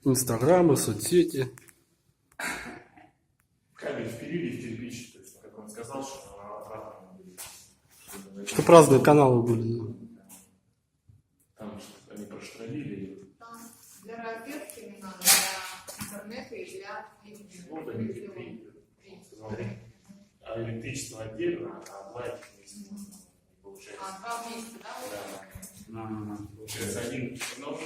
Инстаграмы, соцсети. Кабель впилили в кирпич, то есть, как он сказал, что обратно будет. Чтоб разные каналы были. Там что-то они проштрафили. Там для розетки не надо, для интернета и для телевидения. Ну, да, не три. Сказал, а электричество отдельно, а лайт вместе можно. Получается. А, два вместе, да? Да. Получается, один нож